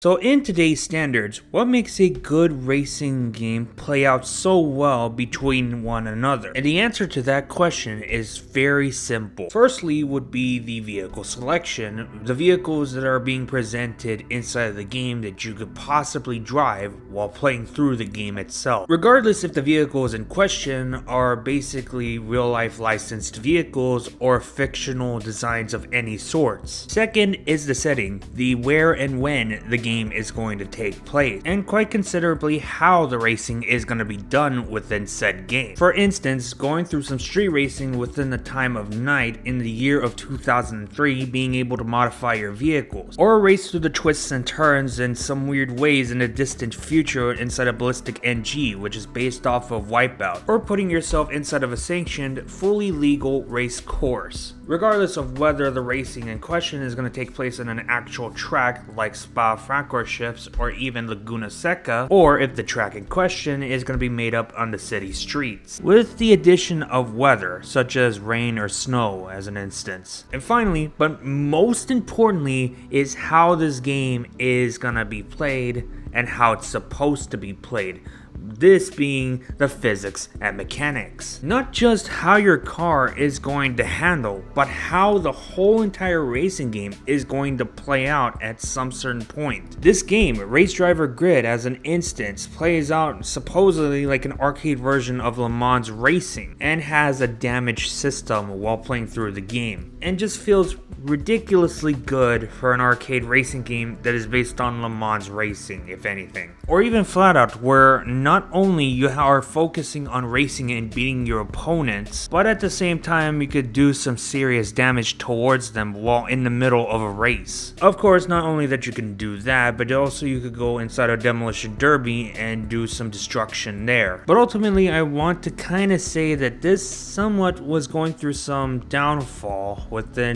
So in today's standards, what makes a good racing game play out so well between one another? And the answer to that question is very simple. Firstly would be the vehicle selection, the vehicles that are being presented inside of the game that you could possibly drive while playing through the game itself. Regardless if the vehicles in question are basically real life licensed vehicles or fictional designs of any sorts. Second is the setting, the where and when the game is going to take place, and quite considerably how the racing is going to be done within said game. For instance, going through some street racing within the time of night in the year of 2003, being able to modify your vehicles, or race through the twists and turns in some weird ways in the distant future inside of Ballistic NG, which is based off of Wipeout, or putting yourself inside of a sanctioned, fully legal race course. Regardless of whether the racing in question is going to take place in an actual track like Spa-Francorchamps or even Laguna Seca, or if the track in question is going to be made up on the city streets, with the addition of weather, such as rain or snow as an instance. And finally, but most importantly, is how this game is going to be played and how it's supposed to be played. This being the physics and mechanics. Not just how your car is going to handle, but how the whole entire racing game is going to play out at some certain point. This game, Race Driver Grid as an instance, plays out supposedly like an arcade version of Le Mans racing, and has a damage system while playing through the game, and just feels ridiculously good for an arcade racing game that is based on Le Mans racing, if anything. Or even flat out, where not only you are focusing on racing and beating your opponents, but at the same time you could do some serious damage towards them while in the middle of a race. Of course, not only that you can do that, but also you could go inside a demolition derby and do some destruction there. But ultimately, I want to kind of say that this somewhat was going through some downfall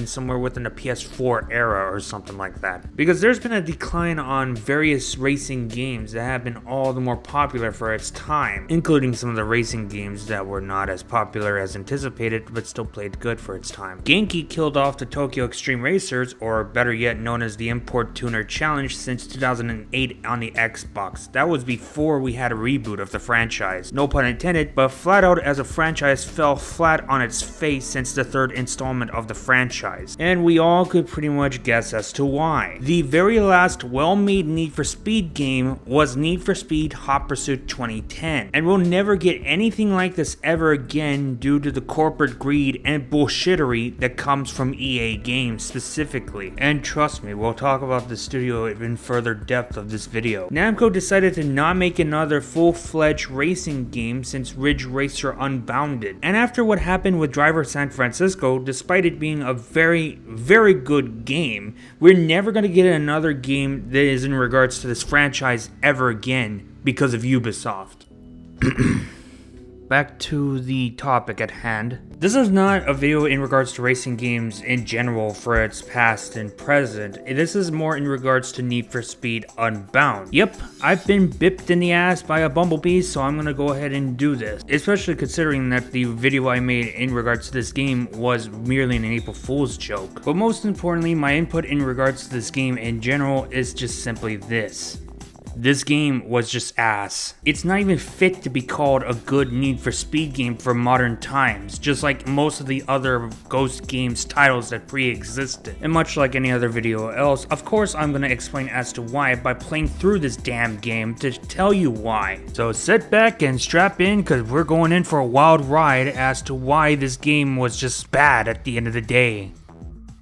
somewhere within the PS4 era or something like that. Because there's been a decline on various racing games that have been all the more popular for its time, including some of the racing games that were not as popular as anticipated but still played good for its time. Genki killed off the Tokyo Extreme Racers, or better yet known as the Import Tuner Challenge, since 2008 on the Xbox. That was before we had a reboot of the franchise. No pun intended, but flat out as a franchise fell flat on its face since the third installment of the franchise. And we all could pretty much guess as to why. The very last well-made Need for Speed game was Need for Speed Hot Pursuit 2010, and we'll never get anything like this ever again due to the corporate greed and bullshittery that comes from EA Games specifically. And trust me, we'll talk about the studio in further depth of this video. Namco decided to not make another full-fledged racing game since Ridge Racer Unbounded, and after what happened with Driver San Francisco, despite it being a very good game, we're never going to get another game that is in regards to this franchise ever again because of Ubisoft. Back to the topic at hand. This is not a video in regards to racing games in general for its past and present. This is more in regards to Need for Speed Unbound. Yep, I've been bipped in the ass by a bumblebee, so I'm gonna go ahead and do this. Especially considering that the video I made in regards to this game was merely an April Fool's joke. But most importantly, my input in regards to this game in general is just simply this. This game was just ass. It's not even fit to be called a good Need for Speed game for modern times, just like most of the other Ghost Games titles that pre-existed. And much like any other video else, of course I'm gonna explain as to why by playing through this damn game to tell you why. So sit back and strap in, cause we're going in for a wild ride as to why this game was just bad at the end of the day.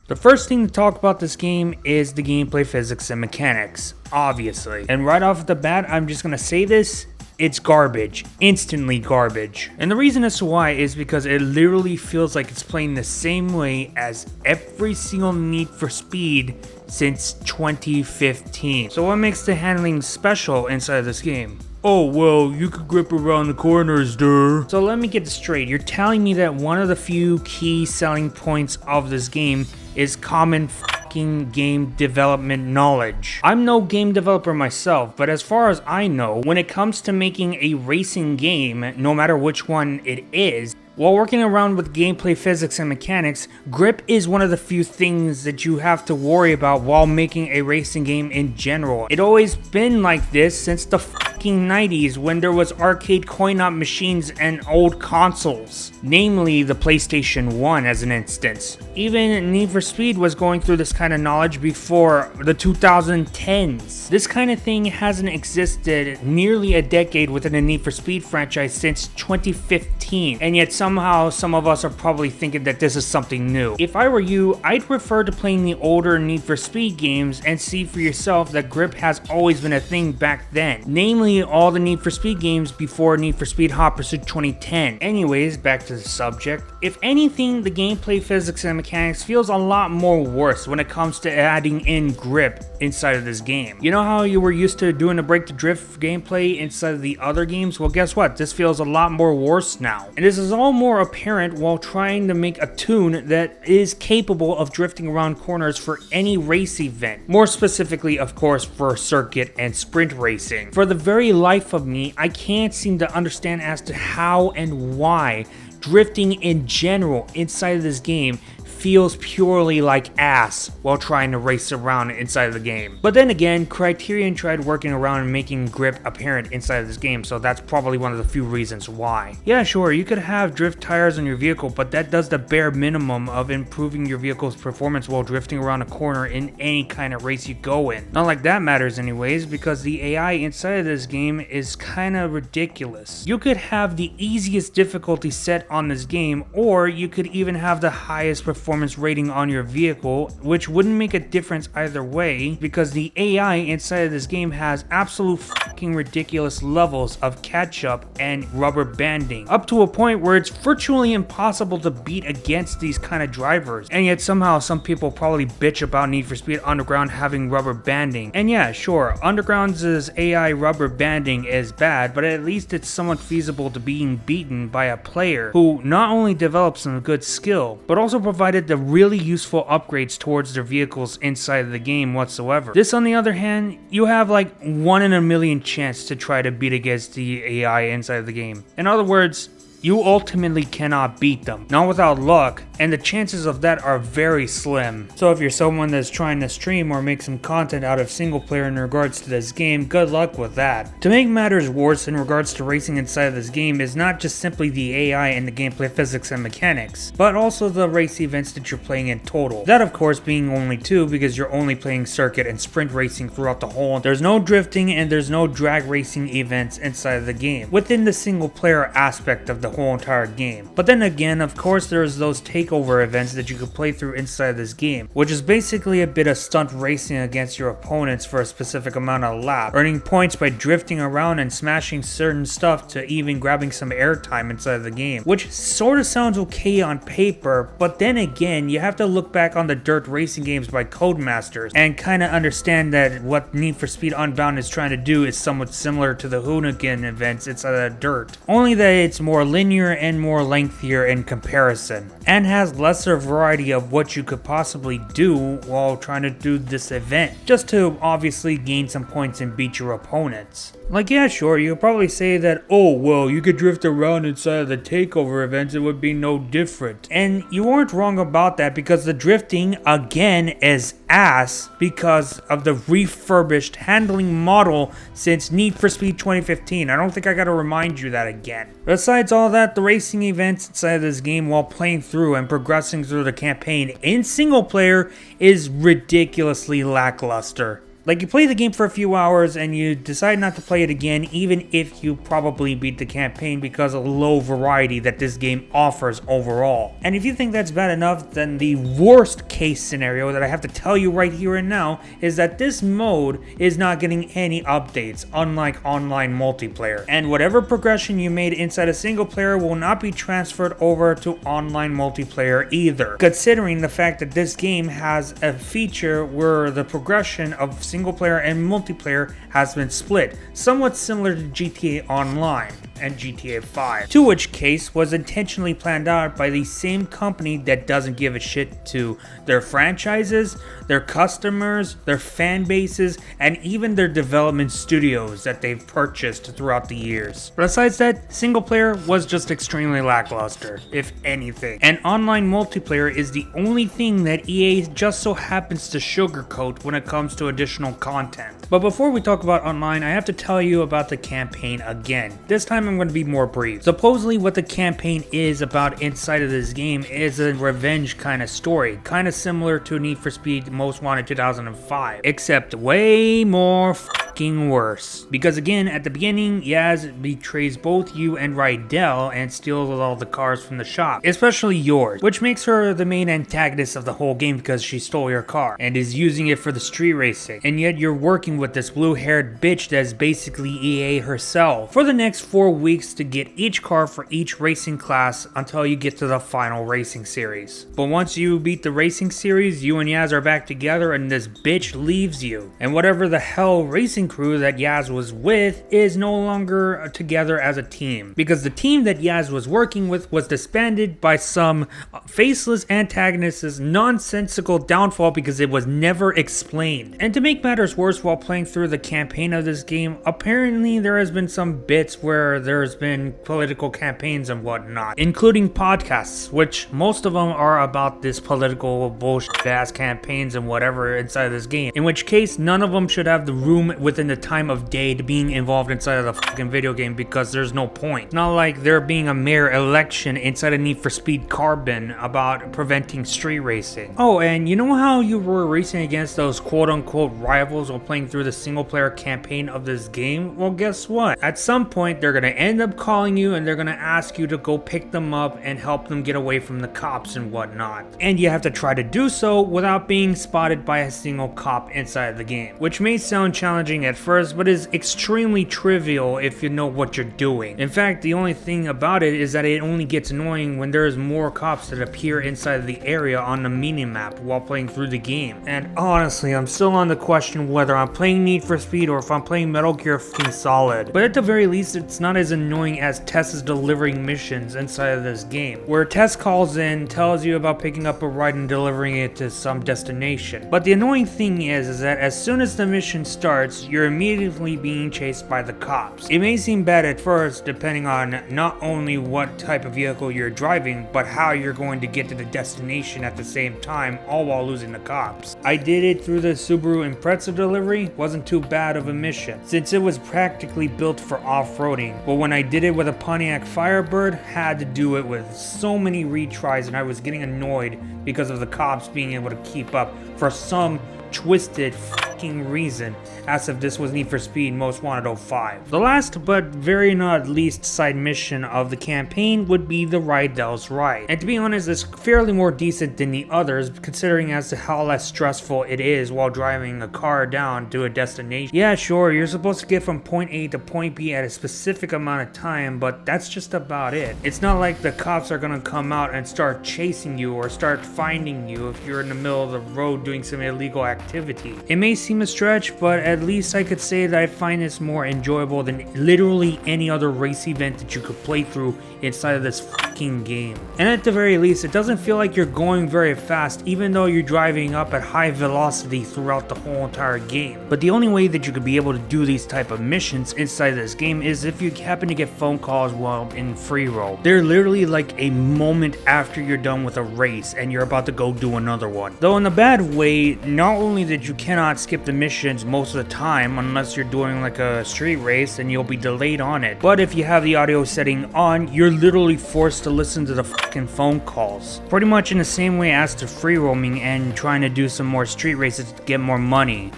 The first thing to talk about this game is the gameplay physics and mechanics, obviously. And right off the bat, I'm just gonna say this, it's garbage. Instantly garbage. And the reason as to why is because it literally feels like it's playing the same way as every single Need for Speed since 2015. So what makes the handling special inside of this game? Oh, well, you could grip around the corners, duh. So let me get this straight. You're telling me that one of the few key selling points of this game is common fucking game development knowledge. I'm no game developer myself, but as far as I know, when it comes to making a racing game, no matter which one it is, While working around with gameplay physics and mechanics, grip is one of the few things that you have to worry about while making a racing game in general. It always been like this since the fucking 90s when there was arcade coin-op machines and old consoles, namely the PlayStation 1 as an instance. Even Need for Speed was going through this kind of knowledge before the 2010s. This kind of thing hasn't existed nearly a decade within the Need for Speed franchise since 2015, and yet somehow some of us are probably thinking that this is something new. If I were you, I'd refer to playing the older Need for Speed games and see for yourself that grip has always been a thing back then, namely all the Need for Speed games before Need for Speed Hot Pursuit 2010. Anyways, back to the subject. If anything, the gameplay physics and mechanics feels a lot more worse when it comes to adding in grip inside of this game. You know how you were used to doing a break to drift gameplay inside of the other games? Well, guess what? This feels a lot more worse now. And this is all more apparent while trying to make a tune that is capable of drifting around corners for any race event. More specifically, of course, for circuit and sprint racing. For the very life of me, I can't seem to understand as to how and why drifting in general inside of this game feels purely like ass while trying to race around inside of the game. But then again, Criterion tried working around and making grip apparent inside of this game, so that's probably one of the few reasons why. Yeah, sure, you could have drift tires on your vehicle, but that does the bare minimum of improving your vehicle's performance while drifting around a corner in any kind of race you go in. Not like that matters anyways, because the AI inside of this game is kinda ridiculous. You could have the easiest difficulty set on this game, or you could even have the highest performance rating on your vehicle, which wouldn't make a difference either way because the AI inside of this game has absolute fucking ridiculous levels of catch-up and rubber banding, up to a point where it's virtually impossible to beat against these kind of drivers. And yet somehow some people probably bitch about Need for Speed Underground having rubber banding. And yeah, sure, Underground's AI rubber banding is bad, but at least it's somewhat feasible to being beaten by a player who not only developed some good skill, but also provided the really useful upgrades towards their vehicles inside of the game whatsoever. This, on the other hand, you have like 1 in a million chance to try to beat against the AI inside of the game. In other words, you ultimately cannot beat them, not without luck, and the chances of that are very slim. So if you're someone that's trying to stream or make some content out of single player in regards to this game, good luck with that. To make matters worse in regards to racing inside of this game is not just simply the AI and the gameplay physics and mechanics, but also the race events that you're playing in total. That of course being only 2 because you're only playing circuit and sprint racing throughout the whole. There's no drifting and there's no drag racing events inside of the game, within the single player aspect of the whole entire game. But then again, of course, there's those takeover events that you could play through inside this game, which is basically a bit of stunt racing against your opponents for a specific amount of laps, earning points by drifting around and smashing certain stuff to even grabbing some airtime inside of the game, which sort of sounds okay on paper, but then again, you have to look back on the dirt racing games by Codemasters and kind of understand that what Need for Speed Unbound is trying to do is somewhat similar to the Hoonigan events inside of dirt, only that it's more linear and more lengthier in comparison, and has lesser variety of what you could possibly do while trying to do this event, just to obviously gain some points and beat your opponents. Like, yeah, sure, you'll probably say that, oh, well, you could drift around inside of the takeover events, it would be no different. And you aren't wrong about that, because the drifting, again, is ass because of the refurbished handling model since Need for Speed 2015. I don't think I gotta remind you that again. Besides all that, the racing events inside of this game while playing through and progressing through the campaign in single player is ridiculously lackluster. Like, you play the game for a few hours and you decide not to play it again, even if you probably beat the campaign because of the low variety that this game offers overall. And if you think that's bad enough, then the worst case scenario that I have to tell you right here and now is that this mode is not getting any updates, unlike online multiplayer. And whatever progression you made inside a single player will not be transferred over to online multiplayer either, considering the fact that this game has a feature where the progression of single player and multiplayer has been split, somewhat similar to GTA Online and GTA 5, to which case was intentionally planned out by the same company that doesn't give a shit to their franchises, their customers, their fan bases, and even their development studios that they've purchased throughout the years. Besides that, single player was just extremely lackluster, if anything, and online multiplayer is the only thing that EA just so happens to sugarcoat when it comes to additional content. But before we talk about online, I have to tell you about the campaign again. This time I'm going to be more brief. Supposedly what the campaign is about inside of this game is a revenge kind of story, kind of similar to Need for Speed Most Wanted 2005, except way more fucking worse. Because again, at the beginning, Yaz betrays both you and Rydell and steals all the cars from the shop, especially yours, which makes her the main antagonist of the whole game because she stole your car and is using it for the street racing. And yet you're working with this blue-haired bitch that is basically EA herself for the next 4 weeks to get each car for each racing class until you get to the final racing series. But once you beat the racing series, you and Yaz are back together and this bitch leaves you. And whatever the hell racing crew that Yaz was with is no longer together as a team, because the team that Yaz was working with was disbanded by some faceless antagonist's nonsensical downfall because it was never explained. And to make matters worse, while playing through the campaign of this game, apparently there has been some bits where there's been political campaigns and whatnot, including podcasts, which most of them are about this political bullshit ass campaigns and whatever inside of this game, in which case none of them should have the room within the time of day to being involved inside of the fucking video game because there's no point. It's not like there being a mayor election inside of Need for Speed Carbon about preventing street racing. Oh, and you know how you were racing against those quote-unquote rivals while playing through the single-player campaign of this game? Well, guess what? At some point, they're gonna end up calling you and they're gonna ask you to go pick them up and help them get away from the cops and whatnot. And you have to try to do so without being spotted by a single cop inside of the game, which may sound challenging at first, but is extremely trivial if you know what you're doing. In fact, the only thing about it is that it only gets annoying when there's more cops that appear inside of the area on the minimap while playing through the game. And honestly, I'm still on the question whether I'm playing Need for Speed or if I'm playing Metal Gear f***ing Solid. But at the very least, it's not as annoying as Tess is delivering missions inside of this game, where Tess calls in, tells you about picking up a ride and delivering it to some destination. But the annoying thing is that as soon as the mission starts, you're immediately being chased by the cops. It may seem bad at first, depending on not only what type of vehicle you're driving, but how you're going to get to the destination at the same time, all while losing the cops. I did it through the Subaru Impreza delivery, wasn't too bad of a mission, since it was practically built for off-roading. But when I did it with a Pontiac Firebird, had to do it with so many retries and I was getting annoyed because of the cops being able to keep up for some twisted fucking reason, as if this was Need for Speed Most Wanted 05. The last but very not least side mission of the campaign would be the Rydell's ride. And to be honest, it's fairly more decent than the others, considering as to how less stressful it is while driving a car down to a destination. Yeah, sure, you're supposed to get from point A to point B at a specific amount of time, but that's just about it. It's not like the cops are gonna come out and start chasing you or start finding you if you're in the middle of the road doing some illegal activity. It may seem a stretch, but at least I could say that I find this more enjoyable than literally any other race event that you could play through inside of this fucking game. And at the very least, it doesn't feel like you're going very fast, even though you're driving up at high velocity throughout the whole entire game. But the only way that you could be able to do these type of missions inside this game is if you happen to get phone calls while in free roll. They're literally like a moment after you're done with a race and you're about to go do another one. Though in a bad way, not only that you cannot skip the missions most of the time unless you're doing like a street race and you'll be delayed on it, but if you have the audio setting on, you're literally forced to listen to the fucking phone calls. Pretty much in the same way as to free roaming and trying to do some more street races to get more money.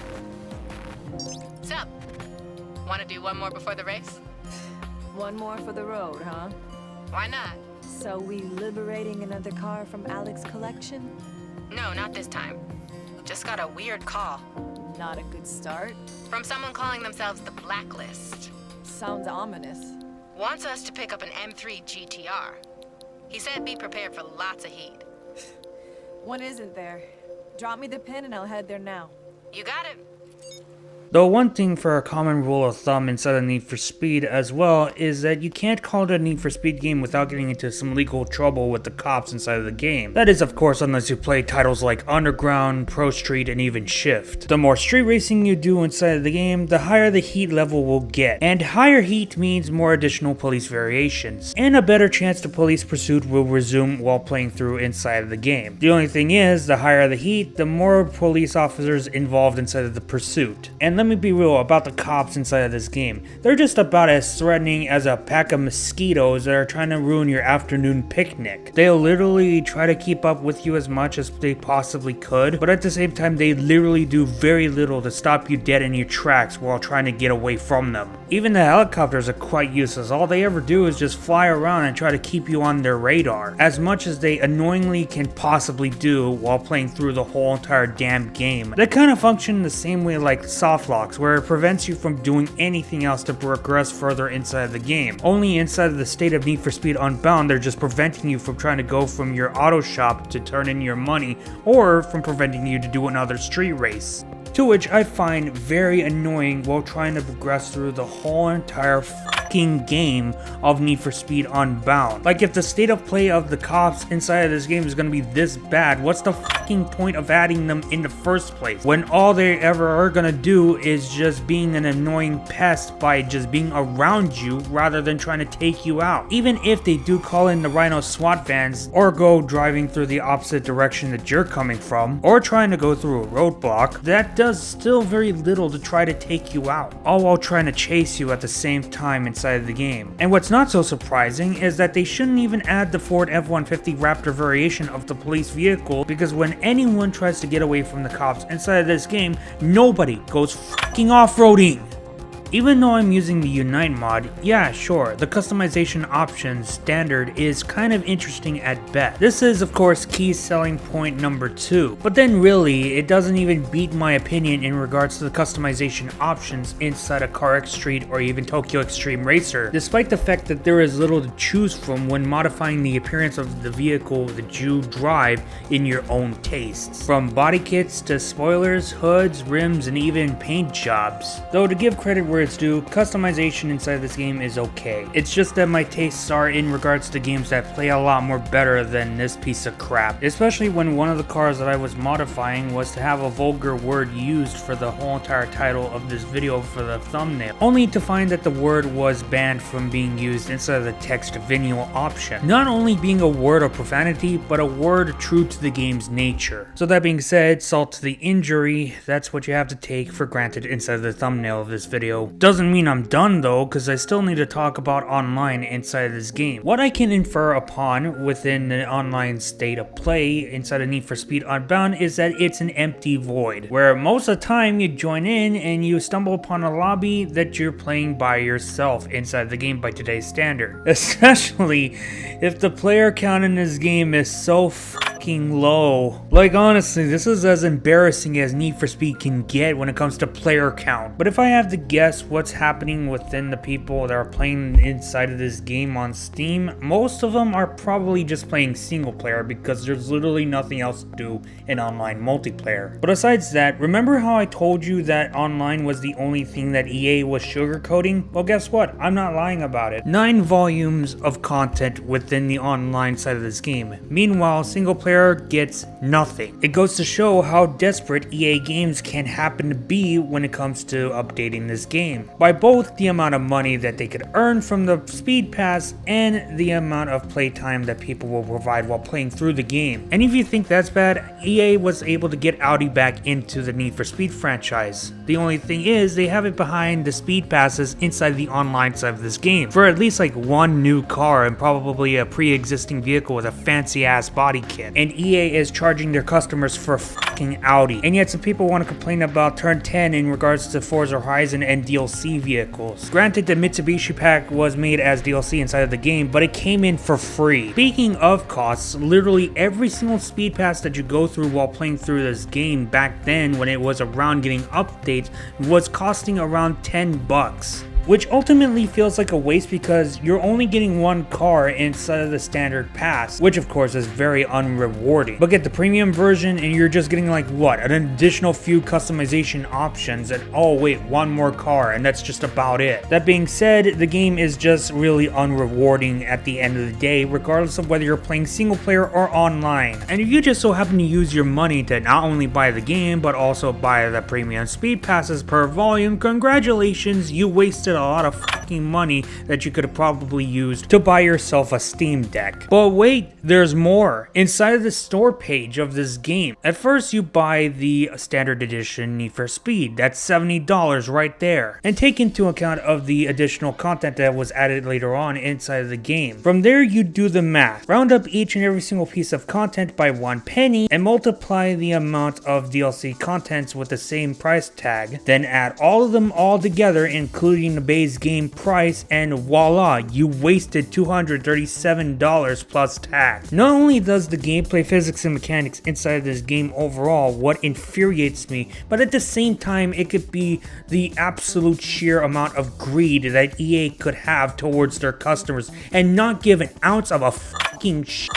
Sup? Want to do one more before the race? One more for the road, huh? Why not? So we liberating another car from Alex's collection? No, not this time. Just got a weird call. Not a good start. From someone calling themselves the Blacklist. Sounds ominous. Wants us to pick up an M3 GTR. He said be prepared for lots of heat. One isn't there. Drop me the pin and I'll head there now. You got it. Though one thing for a common rule of thumb inside of Need for Speed as well is that you can't call it a Need for Speed game without getting into some legal trouble with the cops inside of the game. That is of course unless you play titles like Underground, Pro Street, and even Shift. The more street racing you do inside of the game, the higher the heat level will get. And higher heat means more additional police variations, and a better chance the police pursuit will resume while playing through inside of the game. The only thing is, the higher the heat, the more police officers involved inside of the pursuit. And let me be real about the cops inside of this game. They're just about as threatening as a pack of mosquitoes that are trying to ruin your afternoon picnic. They'll literally try to keep up with you as much as they possibly could, but at the same time they literally do very little to stop you dead in your tracks while trying to get away from them. Even the helicopters are quite useless. All they ever do is just fly around and try to keep you on their radar, as much as they annoyingly can possibly do while playing through the whole entire damn game. They kind of function the same way like soft locks, where it prevents you from doing anything else to progress further inside of the game. Only inside of the state of Need for Speed Unbound, they're just preventing you from trying to go from your auto shop to turn in your money, or from preventing you to do another street race. To which I find very annoying while trying to progress through the whole entire fucking game of Need for Speed Unbound. Like, if the state of play of the cops inside of this game is gonna be this bad, what's the fucking point of adding them in the first place? When all they ever are gonna do is just being an annoying pest by just being around you rather than trying to take you out. Even if they do call in the Rhino SWAT vans, or go driving through the opposite direction that you're coming from, or trying to go through a roadblock, that does still very little to try to take you out, all while trying to chase you at the same time inside of the game. And what's not so surprising is that they shouldn't even add the Ford F-150 Raptor variation of the police vehicle, because when anyone tries to get away from the cops inside of this game, nobody goes fucking off-roading. Even though I'm using the Unite mod, yeah sure, the customization options standard is kind of interesting at best. This is of course key selling point number 2, but then really it doesn't even beat my opinion in regards to the customization options inside a Car X Street or even Tokyo Extreme Racer, despite the fact that there is little to choose from when modifying the appearance of the vehicle that you drive in your own tastes. From body kits to spoilers, hoods, rims, and even paint jobs. Though to give credit where it's due, customization inside this game is okay. It's just that my tastes are in regards to games that play a lot more better than this piece of crap. Especially when one of the cars that I was modifying was to have a vulgar word used for the whole entire title of this video for the thumbnail, only to find that the word was banned from being used inside of the text venue option. Not only being a word of profanity, but a word true to the game's nature. So that being said, salt to the injury, that's what you have to take for granted inside of the thumbnail of this video. Doesn't mean I'm done though, because I still need to talk about online inside of this game. What I can infer upon within the online state of play inside of Need for Speed Unbound is that it's an empty void, where most of the time you join in and you stumble upon a lobby that you're playing by yourself inside the game by today's standard. Especially if the player count in this game is so fucking low. Like honestly, this is as embarrassing as Need for Speed can get when it comes to player count. But if I have to guess what's happening within the people that are playing inside of this game on Steam, most of them are probably just playing single player because there's literally nothing else to do in online multiplayer. But besides that, remember how I told you that online was the only thing that EA was sugarcoating? Well, guess what? I'm not lying about it. 9 volumes of content within the online side of this game. Meanwhile, single player gets nothing. It goes to show how desperate EA games can happen to be when it comes to updating this game, by both the amount of money that they could earn from the speed pass and the amount of playtime that people will provide while playing through the game. And if you think that's bad, EA was able to get Audi back into the Need for Speed franchise. The only thing is, they have it behind the speed passes inside the online side of this game, for at least like one new car and probably a pre-existing vehicle with a fancy ass body kit. And EA is charging their customers for fucking Audi. And yet some people want to complain about Turn 10 in regards to Forza Horizon and DLC vehicles. Granted, the Mitsubishi pack was made as DLC inside of the game, but it came in for free. Speaking of costs, literally every single speed pass that you go through while playing through this game back then when it was around getting updates was costing around $10. which ultimately feels like a waste because you're only getting one car inside of the standard pass, which of course is very unrewarding. But get the premium version and you're just getting like what, an additional few customization options, and oh wait, one more car, and that's just about it. That being said, the game is just really unrewarding at the end of the day, regardless of whether you're playing single player or online. And if you just so happen to use your money to not only buy the game but also buy the premium speed passes per volume, congratulations, you wasted a lot of fucking money that you could have probably used to buy yourself a Steam Deck. But wait, there's more. Inside of the store page of this game, at first you buy the standard edition Need for Speed. That's $70 right there. And take into account of the additional content that was added later on inside of the game. From there you do the math. Round up each and every single piece of content by 1 penny and multiply the amount of DLC contents with the same price tag. Then add all of them all together, including the base game price, and voila, you wasted $237 plus tax. Not only does the gameplay, physics, and mechanics inside of this game overall what infuriates me, but at the same time it could be the absolute sheer amount of greed that EA could have towards their customers and not give an ounce of a fucking shit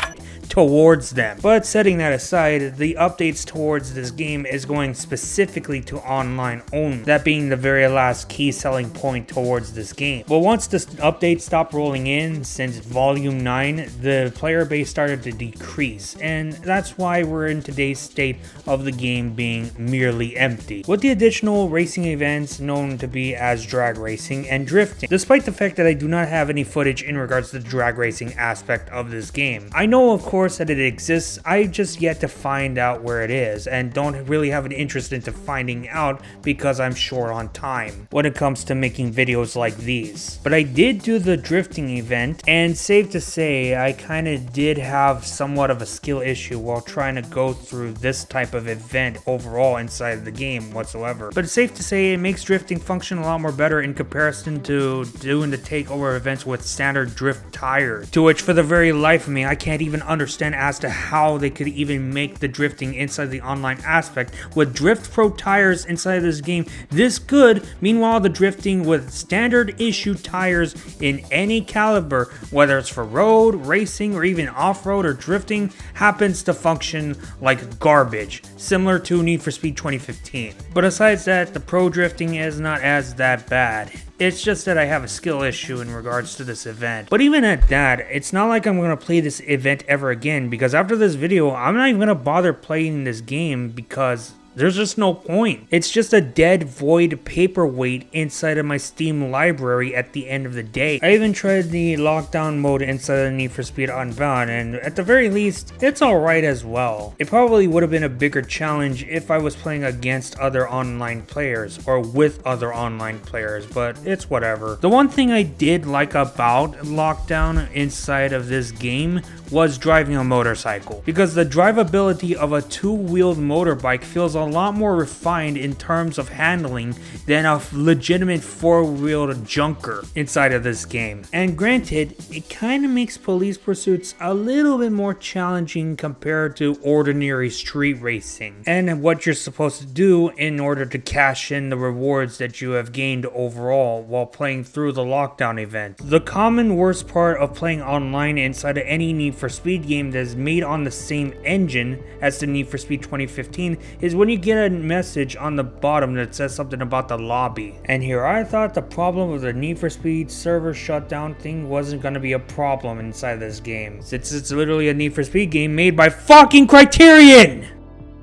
towards them. But setting that aside, the updates towards this game is going specifically to online only, that being the very last key selling point towards this game. But once the updates stopped rolling in since volume 9, the player base started to decrease, and that's why we're in today's state of the game being merely empty, with the additional racing events known to be as drag racing and drifting. Despite the fact that I do not have any footage in regards to the drag racing aspect of this game, I know of course that it exists. I just yet to find out where it is and don't really have an interest into finding out because I'm short on time when it comes to making videos like these. But I did do the drifting event, and safe to say I kind of did have somewhat of a skill issue while trying to go through this type of event overall inside of the game whatsoever. But it's safe to say it makes drifting function a lot more better in comparison to doing the takeover events with standard drift tires, to which for the very life of me I can't even understand as to how they could even make the drifting inside the online aspect with Drift Pro tires inside of this game this good. Meanwhile, the drifting with standard issue tires in any caliber, whether it's for road, racing, or even off-road or drifting, happens to function like garbage, similar to Need for Speed 2015. But besides that, the pro drifting is not as that bad. It's just that I have a skill issue in regards to this event. But even at that, it's not like I'm going to play this event ever again, because after this video, I'm not even going to bother playing this game because there's just no point. It's just a dead void paperweight inside of my Steam library at the end of the day. I even tried the lockdown mode inside of Need for Speed Unbound, and at the very least, it's alright as well. It probably would have been a bigger challenge if I was playing against other online players or with other online players, but it's whatever. The one thing I did like about lockdown inside of this game was driving a motorcycle, because the drivability of a two-wheeled motorbike feels a lot more refined in terms of handling than a legitimate four-wheeled junker inside of this game. And granted, it kind of makes police pursuits a little bit more challenging compared to ordinary street racing and what you're supposed to do in order to cash in the rewards that you have gained overall while playing through the lockdown event. The common worst part of playing online inside of any Need for Speed game that is made on the same engine as the Need for Speed 2015 is when you get a message on the bottom that says something about the lobby. And here I thought the problem with the Need for Speed server shutdown thing wasn't going to be a problem inside this game, since it's literally a Need for Speed game made by fucking Criterion!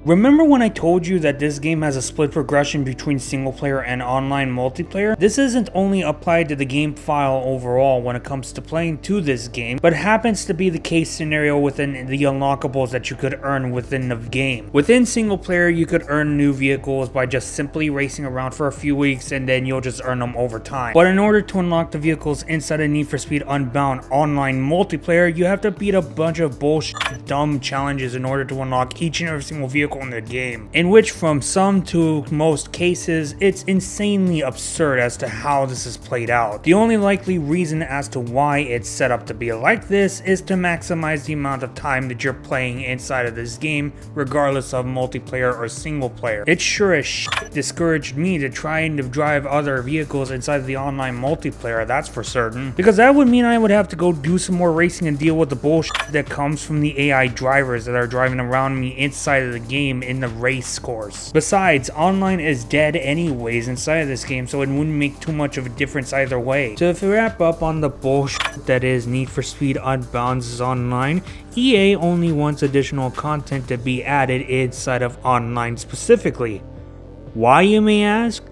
Remember when I told you that this game has a split progression between single player and online multiplayer? This isn't only applied to the game file overall when it comes to playing to this game, but happens to be the case scenario within the unlockables that you could earn within the game. Within single player, you could earn new vehicles by just simply racing around for a few weeks and then you'll just earn them over time. But in order to unlock the vehicles inside of Need for Speed Unbound online multiplayer, you have to beat a bunch of bullshit dumb challenges in order to unlock each and every single vehicle vehicle in the game, in which from some to most cases, it's insanely absurd as to how this is played out. The only likely reason as to why it's set up to be like this is to maximize the amount of time that you're playing inside of this game, regardless of multiplayer or single player. It sure as shit discouraged me to try and drive other vehicles inside of the online multiplayer, that's for certain, because that would mean I would have to go do some more racing and deal with the bullshit that comes from the AI drivers that are driving around me inside of the game in the race course. Besides, online is dead anyways inside of this game, so it wouldn't make too much of a difference either way. So if we wrap up on the bullshit that is Need for Speed Unbound online, EA only wants additional content to be added inside of online specifically. Why, you may ask?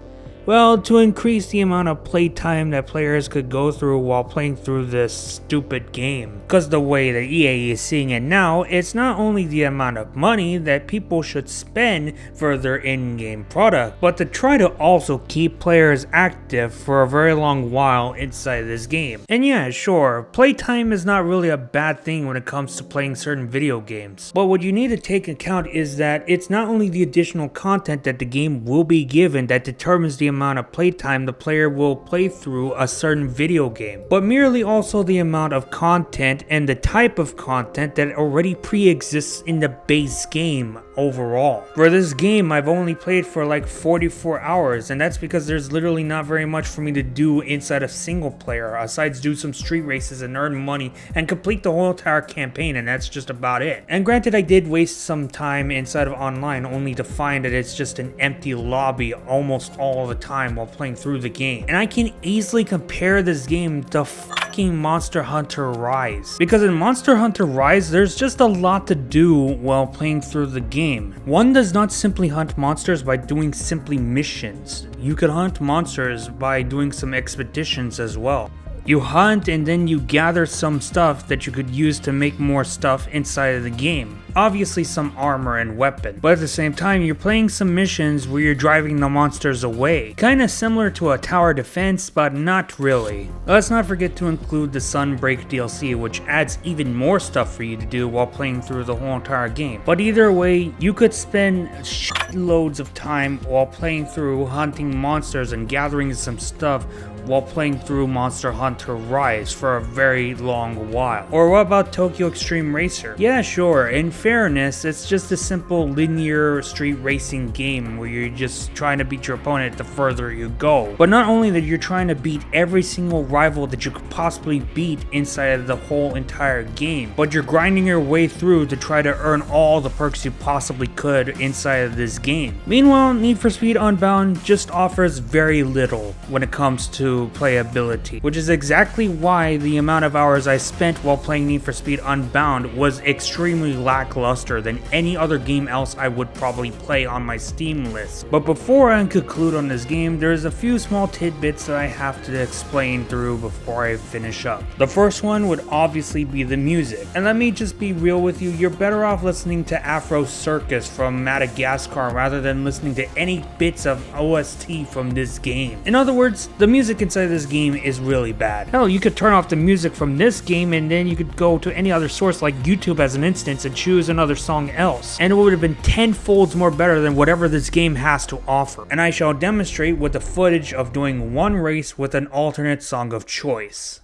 Well, to increase the amount of playtime that players could go through while playing through this stupid game. Because the way that EA is seeing it now, it's not only the amount of money that people should spend for their in-game product, but to try to also keep players active for a very long while inside this game. And yeah, sure, playtime is not really a bad thing when it comes to playing certain video games. But what you need to take account is that it's not only the additional content that the game will be given that determines the amount of playtime the player will play through a certain video game, but merely also the amount of content and the type of content that already pre-exists in the base game overall. For this game, I've only played for like 44 hours, and that's because there's literally not very much for me to do inside of single player, aside do some street races and earn money and complete the whole entire campaign, and that's just about it. And granted, I did waste some time inside of online only to find that it's just an empty lobby almost all the time while playing through the game. And I can easily compare this game to fucking Monster Hunter Rise, because in Monster Hunter Rise there's just a lot to do while playing through the game. One does not simply hunt monsters by doing simply missions. You could hunt monsters by doing some expeditions as well. You hunt and then you gather some stuff that you could use to make more stuff inside of the game. Obviously some armor and weapon, but at the same time you're playing some missions where you're driving the monsters away. Kinda similar to a tower defense, but not really. Let's not forget to include the Sunbreak DLC, which adds even more stuff for you to do while playing through the whole entire game. But either way, you could spend shitloads of time while playing through hunting monsters and gathering some stuff while playing through Monster Hunter Rise for a very long while. Or what about Tokyo Extreme Racer? Yeah, sure, in fairness, it's just a simple linear street racing game where you're just trying to beat your opponent the further you go. But not only that, you're trying to beat every single rival that you could possibly beat inside of the whole entire game, but you're grinding your way through to try to earn all the perks you possibly could inside of this game. Meanwhile, Need for Speed Unbound just offers very little when it comes to playability, which is exactly why the amount of hours I spent while playing Need for Speed Unbound was extremely lackluster than any other game else I would probably play on my Steam list. But before I conclude on this game, there's a few small tidbits that I have to explain through before I finish up. The first one would obviously be the music, and let me just be real with you, you're better off listening to Afro Circus from Madagascar rather than listening to any bits of OST from this game. In other words, the music inside this game is really bad. Hell, you could turn off the music from this game and then you could go to any other source like YouTube as an instance and choose another song else, and it would have been tenfold more better than whatever this game has to offer. And I shall demonstrate with the footage of doing one race with an alternate song of choice.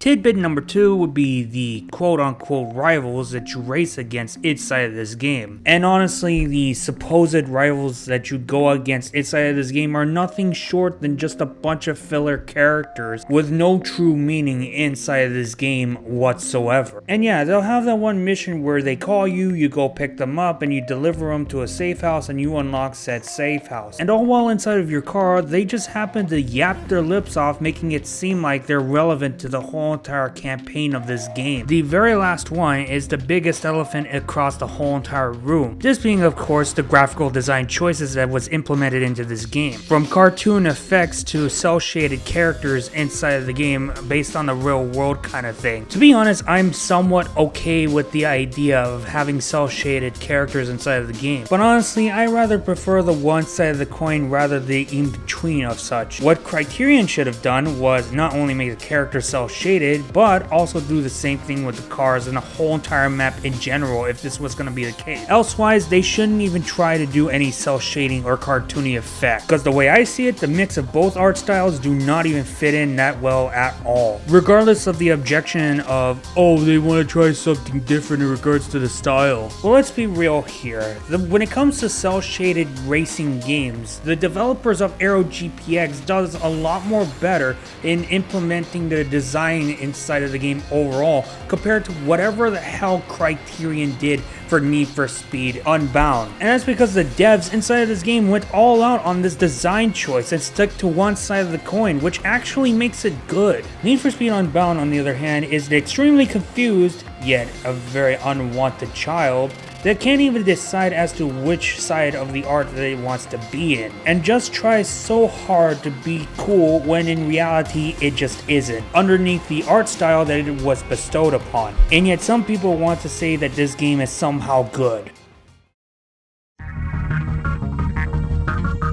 Tidbit number 2 would be the quote-unquote rivals that you race against inside of this game. And honestly, the supposed rivals that you go against inside of this game are nothing short than just a bunch of filler characters with no true meaning inside of this game whatsoever. And yeah, they'll have that one mission where they call you, you go pick them up, and you deliver them to a safe house and you unlock said safe house. And all while inside of your car, they just happen to yap their lips off, making it seem like they're relevant to the whole entire campaign of this game. The very last one is the biggest elephant across the whole entire room. This being, of course, the graphical design choices that was implemented into this game. From cartoon effects to cel-shaded characters inside of the game based on the real world kind of thing. To be honest, I'm somewhat okay with the idea of having cel-shaded characters inside of the game. But honestly, I rather prefer the one side of the coin rather than the in-between of such. What Criterion should have done was not only make the character cel-shaded, but also do the same thing with the cars and the whole entire map in general if this was going to be the case. Elsewise, they shouldn't even try to do any cel-shading or cartoony effect, because the way I see it, the mix of both art styles do not even fit in that well at all. Regardless of the objection of, oh, they want to try something different in regards to the style. Well, let's be real here. When it comes to cel-shaded racing games, the developers of Aero GPX does a lot more better in implementing the design inside of the game overall compared to whatever the hell Criterion did for Need for Speed Unbound. And that's because the devs inside of this game went all out on this design choice and stuck to one side of the coin, which actually makes it good. Need for Speed Unbound, on the other hand, is the extremely confused, yet a very unwanted child that can't even decide as to which side of the art that it wants to be in, and just tries so hard to be cool when in reality it just isn't, underneath the art style that it was bestowed upon. And yet some people want to say that this game is somehow good.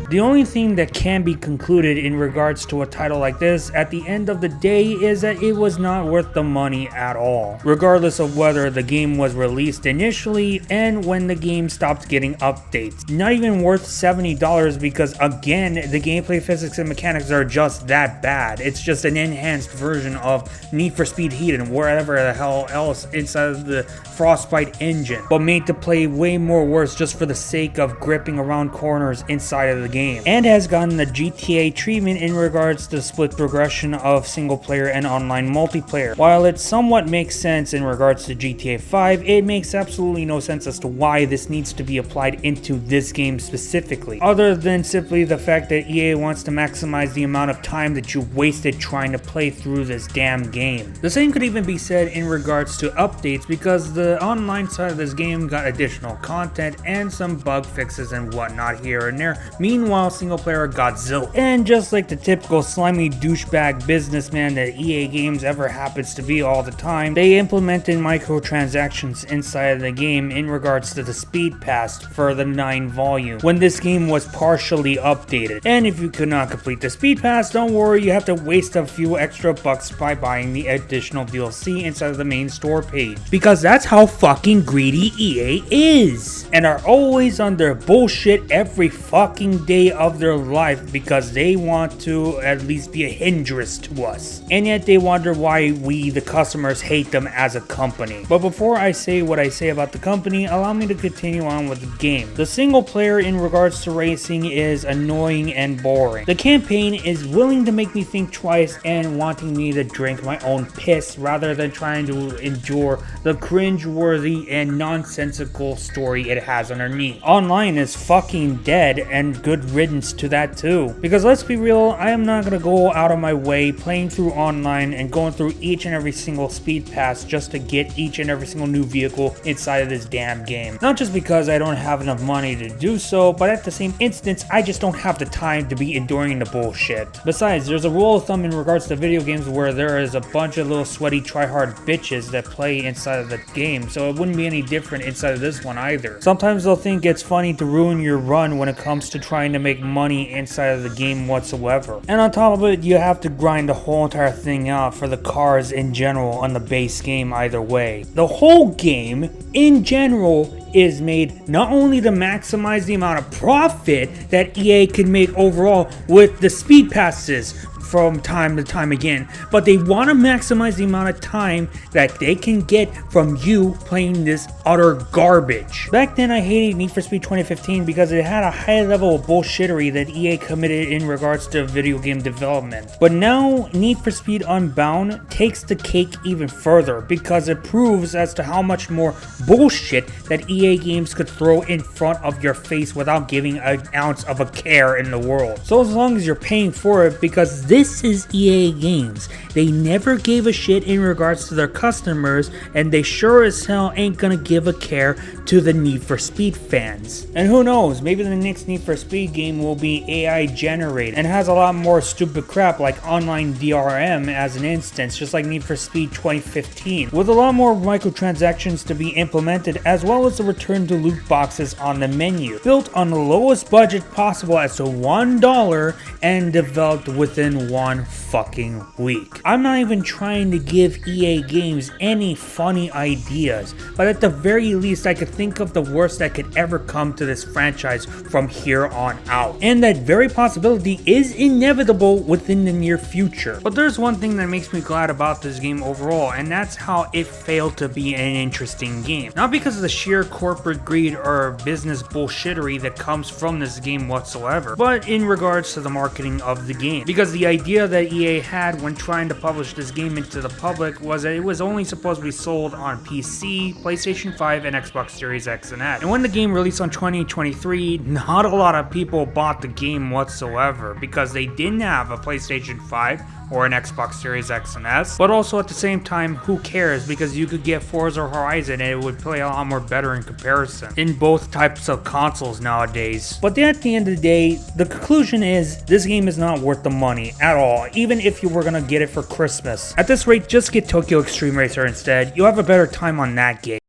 The only thing that can be concluded in regards to a title like this at the end of the day is that it was not worth the money at all, regardless of whether the game was released initially and when the game stopped getting updates. Not even worth $70 because, again, the gameplay physics and mechanics are just that bad. It's just an enhanced version of Need for Speed Heat and wherever the hell else inside of the Frostbite engine, but made to play way more worse just for the sake of gripping around corners inside of the game. And has gotten the GTA treatment in regards to the split progression of single player and online multiplayer. While it somewhat makes sense in regards to GTA 5, it makes absolutely no sense as to why this needs to be applied into this game specifically, other than simply the fact that EA wants to maximize the amount of time that you wasted trying to play through this damn game. The same could even be said in regards to updates, because the online side of this game got additional content and some bug fixes and whatnot here and there. Meanwhile, single player got zilch. And just like the typical slimy douchebag businessman that EA Games ever happens to be all the time, they implemented microtransactions inside of the game in regards to the speed pass for the 9 volume when this game was partially updated. And if you could not complete the speed pass, don't worry, you have to waste a few extra bucks by buying the additional DLC inside of the main store page, because that's how fucking greedy EA is, and are always on their bullshit every fucking day of their life because they want to at least be a hindrance to us, and yet they wonder why we, the customers, hate them as a company. But before I say what I say about the company, allow me to continue on with the game. The single player in regards to racing is annoying and boring. The campaign is willing to make me think twice and wanting me to drink my own piss rather than trying to endure the cringe-worthy and nonsensical story it has underneath. Online is fucking dead, and good riddance to that too. Because let's be real, I am not gonna go out of my way playing through online and going through each and every single speed pass just to get each and every single new vehicle inside of this damn game. Not just because I don't have enough money to do so, but at the same instance, I just don't have the time to be enduring the bullshit. Besides, there's a rule of thumb in regards to video games where there is a bunch of little sweaty tryhard bitches that play inside of the game, so it wouldn't be any different inside of this one either. Sometimes they'll think it's funny to ruin your run when it comes to trying to make money inside of the game whatsoever. And on top of it, you have to grind the whole entire thing out for the cars in general on the base game either way. The whole game in general is made not only to maximize the amount of profit that EA can make overall with the speed passes from time to time again, but they want to maximize the amount of time that they can get from you playing this utter garbage. Back then I hated Need for Speed 2015 because it had a high level of bullshittery that EA committed in regards to video game development. But now Need for Speed Unbound takes the cake even further because it proves as to how much more bullshit that EA games could throw in front of your face without giving an ounce of a care in the world. So as long as you're paying for it, because this is EA Games. They never gave a shit in regards to their customers, and they sure as hell ain't gonna give a care to the Need for Speed fans. And who knows, maybe the next Need for Speed game will be AI generated and has a lot more stupid crap like online DRM as an instance, just like Need for Speed 2015, with a lot more microtransactions to be implemented, as well as a return to loot boxes on the menu, built on the lowest budget possible as to $1 and developed within one fucking week. I'm not even trying to give EA Games any funny ideas, but at the very least I could think of the worst that could ever come to this franchise from here on out. And that very possibility is inevitable within the near future. But there's one thing that makes me glad about this game overall, and that's how it failed to be an interesting game. Not because of the sheer corporate greed or business bullshittery that comes from this game whatsoever, but in regards to the marketing of the game. Because the idea that EA had when trying to publish this game into the public was that it was only supposed to be sold on PC, PlayStation 5, and Xbox Series X and S. And when the game released on 2023, not a lot of people bought the game whatsoever because they didn't have a PlayStation 5 or an Xbox Series X and S, but also at the same time, who cares, because you could get Forza Horizon and it would play a lot more better in comparison in both types of consoles nowadays. But at the end of the day, the conclusion is this game is not worth the money at all, even if you were gonna get it for Christmas. At this rate, just get Tokyo Extreme Racer instead. You'll have a better time on that game.